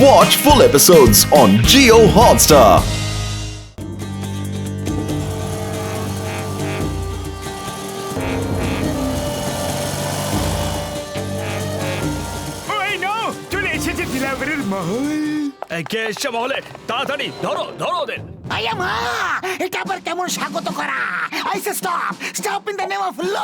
Watch full episodes on Jio Hotstar. কে এসছে মহলে? তাড়াতাড়ি ধরো ধরো ওদের। আয়া মা, এটা আবার কেমন স্বাগত করা? I say stop, stop in the name of law.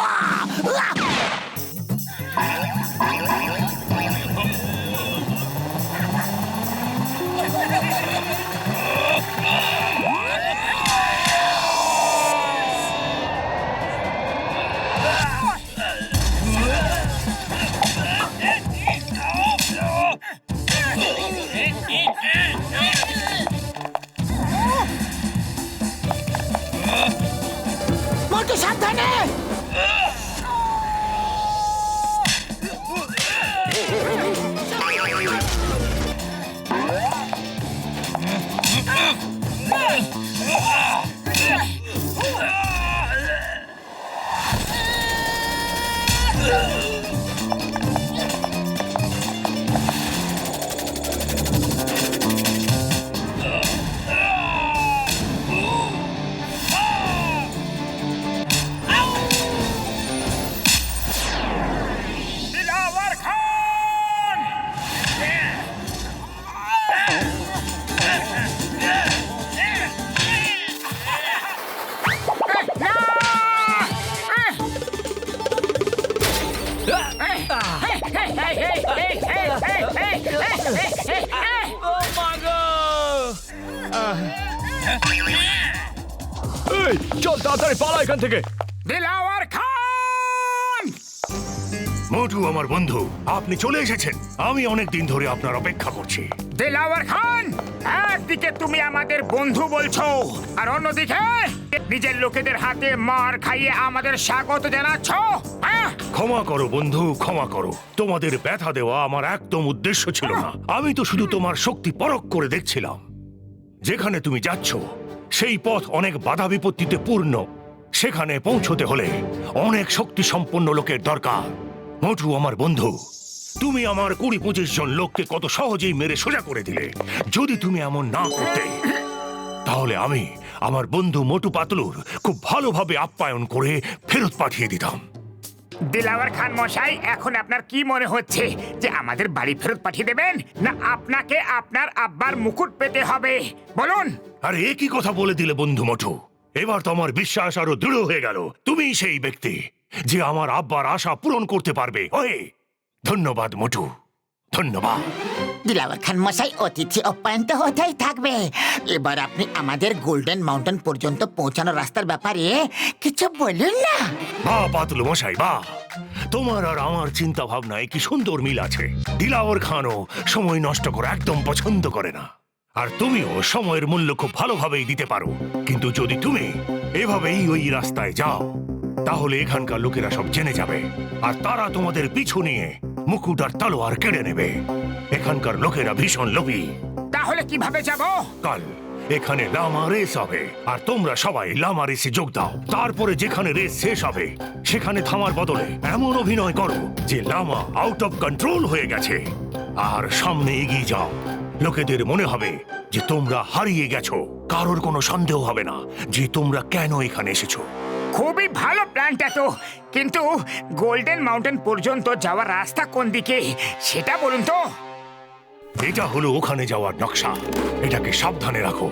Motu সাবধানে। এই, চল তাড়াতাড়ি পালা এখান থেকে। দিলাওয়ার খান! মোটু আমার বন্ধু, আপনি চলে এসেছেন। আমি অনেক দিন ধরে আপনার অপেক্ষা করছি। দিলাওয়ার খান, একদিকে তুমি আমাদের বন্ধু বলছো, আর অন্যদিকে নিজের লোকেদের হাতে মার খাইয়ে আমাদের স্বাগত জানাচ্ছ। ক্ষমা করো বন্ধু, ক্ষমা করো। তোমাদের ব্যথা দেওয়া আমার একদম উদ্দেশ্য ছিল না। আমি তো শুধু তোমার শক্তি পরখ করে দেখছিলাম। যেখানে তুমি যাচ্ছ সেই পথ অনেক বাধা বিপত্তিতে পূর্ণ। সেখানে পৌঁছতে হলে অনেক শক্তি সম্পন্ন লোকের দরকার। মোটু আমার বন্ধু, তুমি আমার 20-25 জন লোককে কত সহজেই মেরে সোজা করে দিলে। যদি তুমি এমন না করতে, তাহলে আমি আমার বন্ধু মোটু পাতলুর খুব ভালোভাবে আপ্যায়ন করে ফেরত পাঠিয়ে দিতাম। দিলাওয়ার খান মশাই, এখন আপনার কি মনে হচ্ছে যে আমাদের বাড়ি ফেরত পাঠিয়ে দেবেন, না আপনাকে আপনার আব্বার মুকুট পেতে হবে? বলুন। আরে এ কি কথা বলে দিলে বন্ধু মোটু? এবার তো আমার বিশ্বাস আরো দৃঢ় হয়ে গেল। তুমি সেই ব্যক্তি যে আমার আব্বার আশা পূরণ করতে পারবে। ওয়ে, ধন্যবাদ মোটু, ধন্যবাদ। দিলাওয়ার খান মশাই, অতিথি আপ্যায়ন তো হতেই থাকবে। এবার আপনি আমাদের গোল্ডেন মাউন্টেন পর্যন্ত পৌঁছানোর রাস্তার ব্যাপারে কিছু বলুন না। বাহ পাতলু মশাই, বাহ! তোমার আর আমার চিন্তা ভাবনায় কি সুন্দর মিল আছে। দিলাওয়ার খানও সময় নষ্ট করা একদম পছন্দ করে না, আর তুমিও সময়ের মূল্য খুব ভালোভাবেই দিতে পারো। কিন্তু যদি তুমি এভাবেই ওই রাস্তায় যাও, তাহলে এখানকার লোকেরা সব জেনে যাবে, আর তারা তোমাদের পিছু নিয়ে মুকুট আর তলোয়ার কেড়ে নেবে। এখানকার লোকেরা ভীষণ লোভী। তাহলে কিভাবে যাব? কাল এখানে লামা রেস হবে, আর তোমরা সবাই লামা রেসে যোগ দাও। তারপরে যেখানে রেস শেষ হবে সেখানে থামার বদলে এমন অভিনয় করো যে লামা আউট অফ কন্ট্রোল হয়ে গেছে, আর সামনে এগিয়ে যাও। লোকেদের মনে হবে যে তোমরা হারিয়ে গেছো। কারোর কোনো সন্দেহ হবে না যে তোমরা কেন এখানে এসেছো। খুবই ভালো প্ল্যানটা তো, কিন্তু গোল্ডেন মাউন্টেন পর্যন্ত যাওয়ার রাস্তা কোন দিকে সেটা বলুন তো। এটা হলো ওখানে যাওয়ার নকশা। এটাকে সাবধানে রাখো।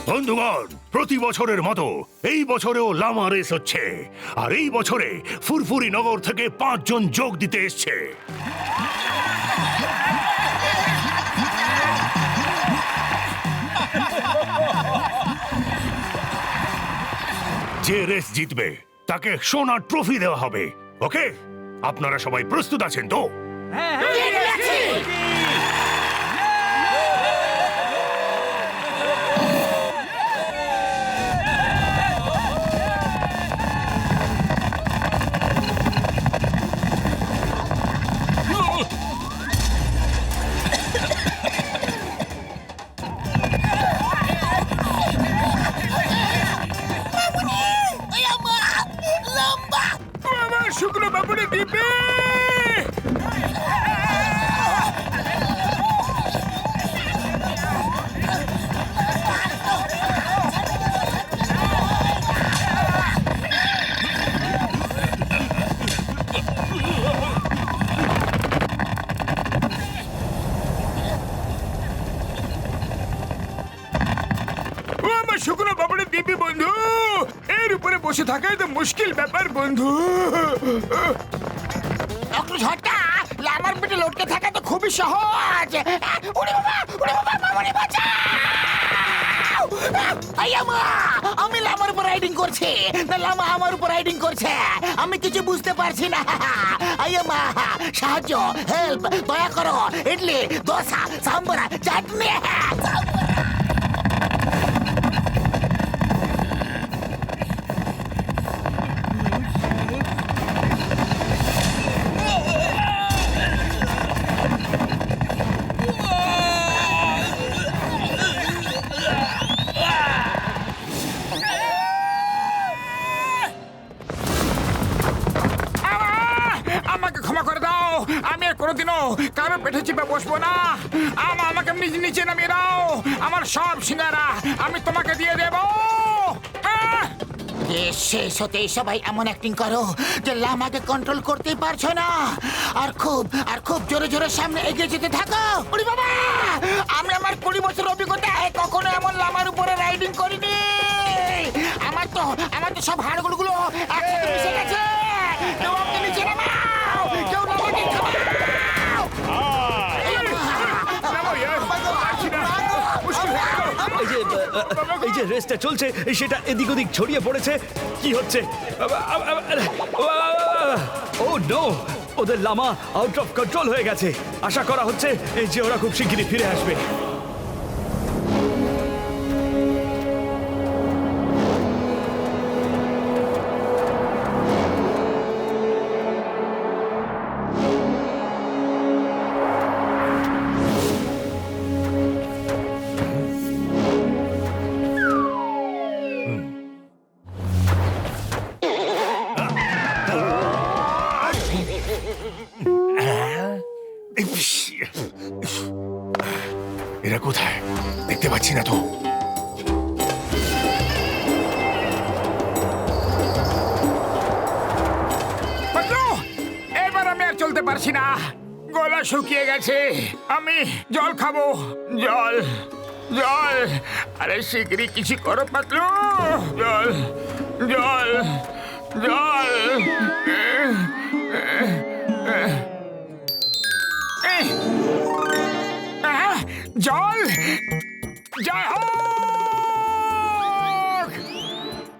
বন্ধুগণ, প্রতি বছরের মতো এই বছরেও লামা রেস হচ্ছে, আর এই বছরে ফুরফুরি নগর থেকে 5 জন যোগ দিতে এসছে। যে রেস জিতবে তাকে সোনার ট্রফি দেওয়া হবে। ওকে, আপনারা সবাই প্রস্তুত আছেন তো? দিব্যি! ও আমার শুকনো বাবুরের দিব্যি বন্ধু, এর উপরে বসে থাকাই তো মুশকিল ব্যাপার বন্ধু। একটু ঝটকা লামার পেটে লটকে থাকা তো খুবই সহজ। ওরে বাবা, ওরে বাবা, মামনি বাঁচাও! আইয়া মা, আমি লামার উপর রাইডিং করছি না লামা আমার উপর রাইডিং করছে, আমি কিছু বুঝতে পারছি না। আইয়া মা, সাহায্য, হেল্প, দয়া করো। ইডলি, দোসা, সাম্বার, চাটনি। আমাকে ক্ষমা করে দাও, আমি আর কোনোদিনও কারো পেটে চিপে বসবো না। আমাকে নিচে নামিয়ে দাও, আমার সব সিঙ্গারা আমি তোমাকে দিয়ে দেবো। শেষ হতেই সবাই এমন অ্যাক্টিং করো যে লামাকে কন্ট্রোল করতেই পারছো না, আর খুব জোরে জোরে সামনে এগিয়ে যেতে থাকো। ওরে বাবা, আমি আমার 20 বছর অভিজ্ঞতায় কখনো এমন লামার উপরে রাইডিং করিনি। আমার তো সব হাড়গুলো একসাথে মিশে গেছে। কেউ আমাকে নিচে নামাও, কেউ লামাকে থামাও। এই যে রেসটা চলছে সেটা এদিক ওদিক ছড়িয়ে পড়েছে। কি হচ্ছে? ও নো, ওদের লামা আউট অফ কন্ট্রোল হয়ে গেছে। আশা করা হচ্ছে যে ওরা খুব শিগগিরই ফিরে আসবে। এরা কোথায় দেখতে পাচ্ছি না তো। এবার আমি আর চলতে পারছি না, গলা শুকিয়ে গেছে। আমি জল খাবো, জল জল। আরে শিগগিরই কিছু করো পাতলু, জল জল জল। জল জয় হোক।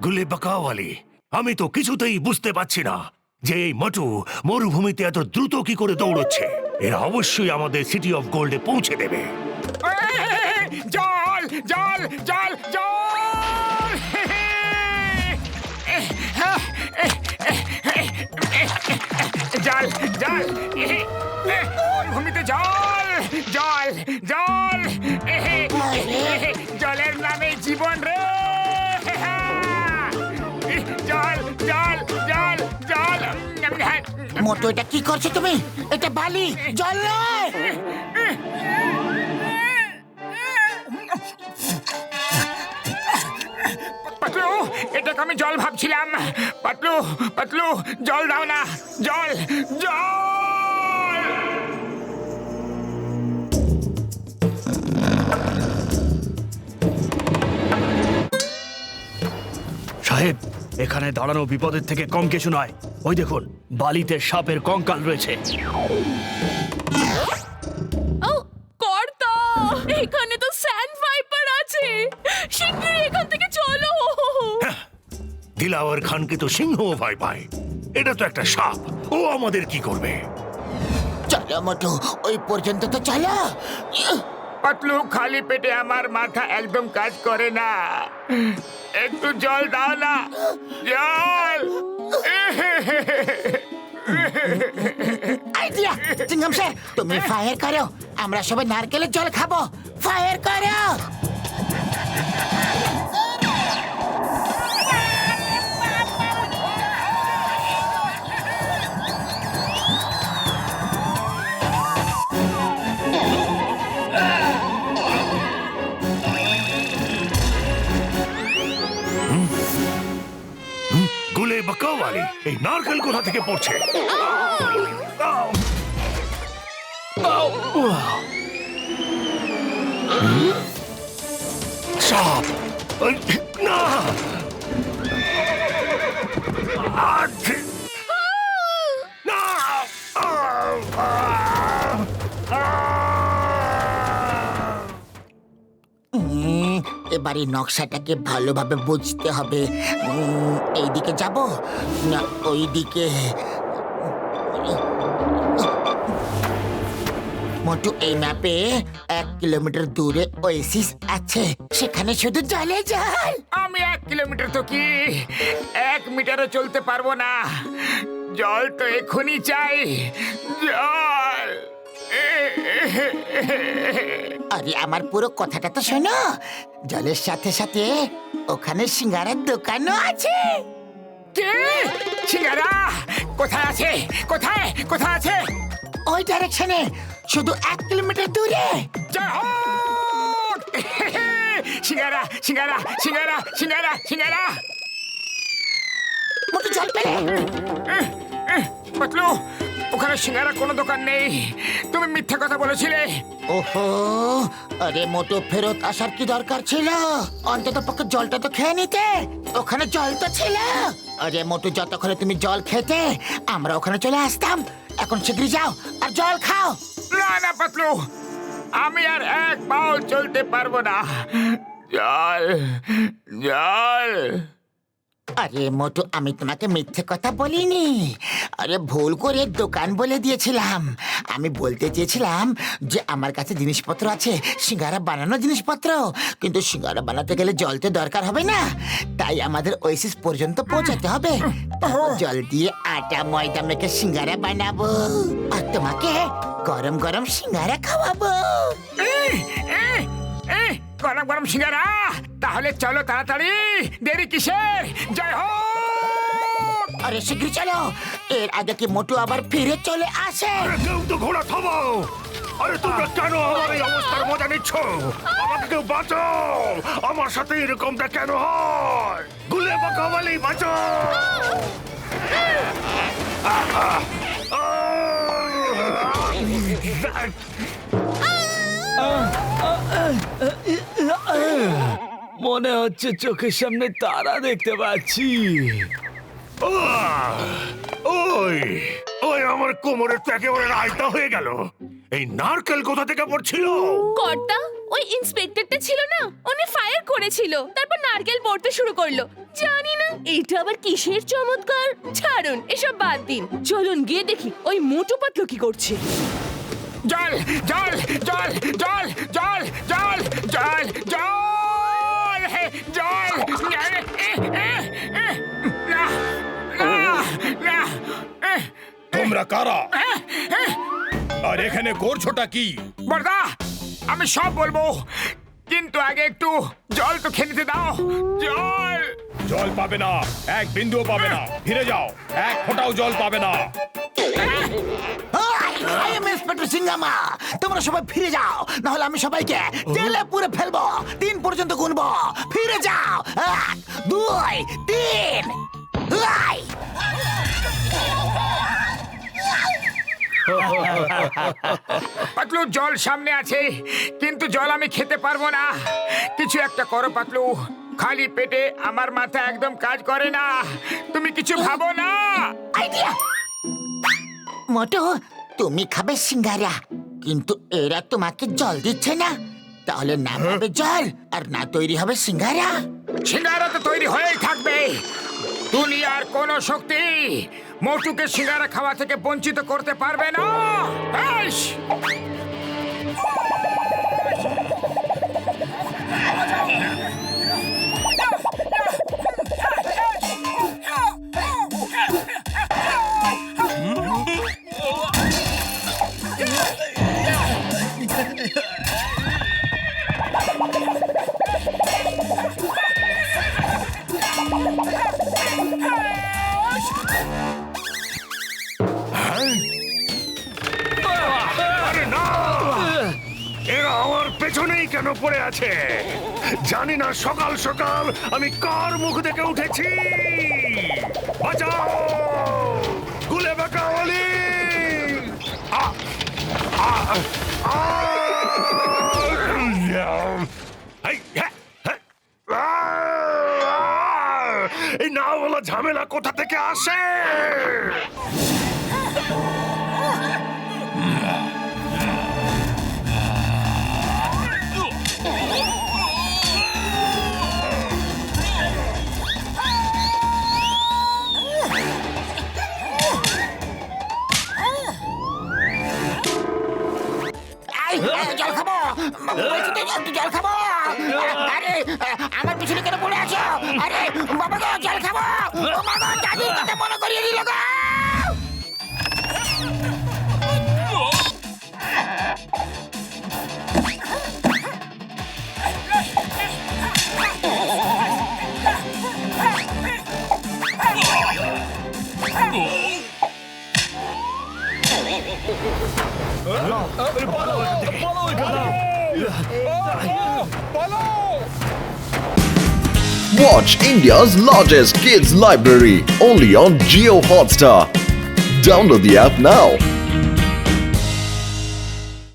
গুলে বাকাওয়ালি, আমি তো কিছুতেই বুঝতে পারছি না যে এই মটু মরুভূমিতে এত দ্রুত কি করে দৌড়চ্ছে। এরা অবশ্যই আমাদের সিটি অফ গোল্ডে পৌঁছে দেবে। জল জল জল জল। জল জল মরুভূমিতে জল জল জল। জলের নামে জীবন রে। জল জল জল জল। মোটো, এটা কি করছো তুমি? এটা বালি, জল নয়। পাতলু, এটাকে আমি জল ভাবছিলাম। পাতলু পাতলু, জল দাও না, জল জল। সাহেব, এখানে দাঁড়ানো বিপদের থেকে কম কিছু নয়। ওই দেখুন, বালিতে সাপের কঙ্কাল রয়েছে। ও কর্তা, এখানে তো স্যান্ড ভাইপার আছে। শিগগিরই এখান থেকে চলো। দিলাওয়ার খানকে তো সিংহ ভয় পায়, এটা তো একটা সাপ, ও আমাদের কি করবে? চলো মোটু, ওই পর্যন্ত তো চলো। পাতলু, খালি পেটে আমার মাথা একদম কাজ করে না, একটু জল দাও না, জল। আইডিয়া, চিংগাম স্যার, তুমি ফায়ার করো, আমরা সবাই নারকেলের জল খাবো। ফায়ার করো। পালি, এই নারকেল কোথা থেকে পড়ছে? সাপ! এই, না! আচ্ছা! না! এবারে নকশাটাকে ভালোভাবে বুঝতে হবে। এইদিকে যাব না ওইদিকে? মোটু, এই ম্যাপে 1 কিলোমিটার দূরে ওয়েসিস আছে, সেখানে শুধু জলে জল। আমি 1 কিলোমিটার তো কি 1 মিটারও চলতে পারবো না। জল তো এখনই চাই, জল। আরে আমার পুরো কথাটা তো শোনো। জলের সাথে সাথে ওখানে সিঙ্গারার দোকানও আছে। কে? সিঙ্গারা কোথায় আছে? কোথায় কোথায় আছে? ওই ডাইরেকশনে, শুধু 1 কিলোমিটার দূরে। জয় হোক! সিঙ্গারা সিঙ্গারা সিঙ্গারা সিঙ্গারা সিঙ্গারা। মোটু জল পেলে? পাতলু, ওখানে সিঙ্গারা কোনো দোকান নেই। তুমি মিথ্যা কথা বলেছিলে। ওহো, আরে মোটু, ফেরত আসার কি দরকার ছিল? অন্তত পক্ষে জলটা তো খেয়ে নিতে। ওখানে জল তো ছিল। আরে মোটু, যতক্ষণে তুমি জল খেতে আমরা ওখানে চলে আসতাম। এখন শীঘ্রই যাও আর জল খাও। না না পাতলু, আমি আর 1 পাও চলতে পারবো না। জল জল। আরে মোটু, আমি তোমাকে মিথ্যে কথা বলিনি। আরে ভুল করে দোকান বলে দিয়েছিলাম। আমি বলতে চেয়েছিলাম যে আমার কাছে জিনিসপত্র আছে, সিঙ্গারা বানানো জিনিসপত্র। কিন্তু সিঙ্গারা বানাতে গেলে জল তো দরকার হবে না, তাই আমাদের ওয়েসিস পর্যন্ত পৌঁছাতে হবে। তারপর জল দিয়ে আটা ময়দা মেখে সিঙ্গারা বানাবো আর তোমাকে গরম গরম সিঙ্গারা খাওয়াবো। গরম গরম সিঙ্গারা। তাহলে চলো তাড়াতাড়ি, দেরি কিসের? জয় হোক! আরে শীঘ্রই চলো, এর আগে কি মোটু আবার ফিরে চলে আসে? আরে কেউ তো ঘোড়া থামাও! আরে তোমরা কেন আমার এই অবস্থার মজা নিচ্ছ? আমাকে কেউ বাঁচাও! আমার সাথে এরকমটা কেন হয়? গুলে বাঁকা বলি, বাঁচাও! মনে হচ্ছে চোখের সামনে তারা দেখতে পাচ্ছি। ওই ওই আমার কোমরের তো একেবারে রায়তা হয়ে গেল। এই নারকেল কোথা থেকে পড়ছিল? কর্তা, ওই ইন্সপেক্টরটা ছিল না, উনি ফায়ার করেছিল, তারপর নারকেল পড়তে শুরু করলো। জানি না এটা আবার কিসের চমৎকার। ছাড়ুন, এসব বাদ দিন। চলুন গিয়ে দেখি ওই মোটু পাতলু কি করছে। জল জল জল জল জল জল জল জল জল। তোমরা কারা আর এখানে করছোটা কি? বড়দা, আমি সব বলবো, কিন্তু আগে একটু জল তো খেয়ে নিতে দাও। জল জল পাবে না, 1 বিন্দুও পাবে না। ফিরে যাও, 1 ফোঁটাও জল পাবে না। ইন্সপেক্টর সিঙ্গামা, তোমরা সবাই ফিরে যাও, না হলে আমি সবাইকে জেলে পুরে ফেলবো। 3 পর্যন্ত গুনবো। ফিরে যাও। 1 2 3। পাতলু, জল সামনে আছে, কিন্তু জল আমি খেতে পারবো না। কিছু একটা করো পাতলু, খালি পেটে আমার মাথা একদম কাজ করে না। তুমি কিছু ভাবো না। আইডিয়া! মোটু, তুমি খাবে সিঙ্গারা, কিন্তু এরা তোমাকে জল দিচ্ছে না। তাহলে না পাবে জল আর না তৈরি হবে সিঙ্গারা। সিঙ্গারা তো তৈরি হয়েই থাকবে। দুনিয়ার কোন শক্তি মোটুকে সিঙ্গারা খাওয়া থেকে বঞ্চিত করতে পারবে না। আইস! আরে না! এরা আমার পেছনেই কেন পড়ে আছে? জানি না সকাল সকাল আমি কার মুখ দেখে উঠেছি। বাঁচাও গুলে বাঁকা অলি এই না বলা ঝামেলা কোথা থেকে আসে? জল খাবো বলছি তো, একটু জল খাবো। আরে আমার পিছনে কেন পড়ে আছো? আরে বাবা গো, জল খাবো। ও মা গো, দাদুর কথা মনে করিয়ে দিল গো। Watch India's largest kids library only on Geo Hotstar. Download the app now.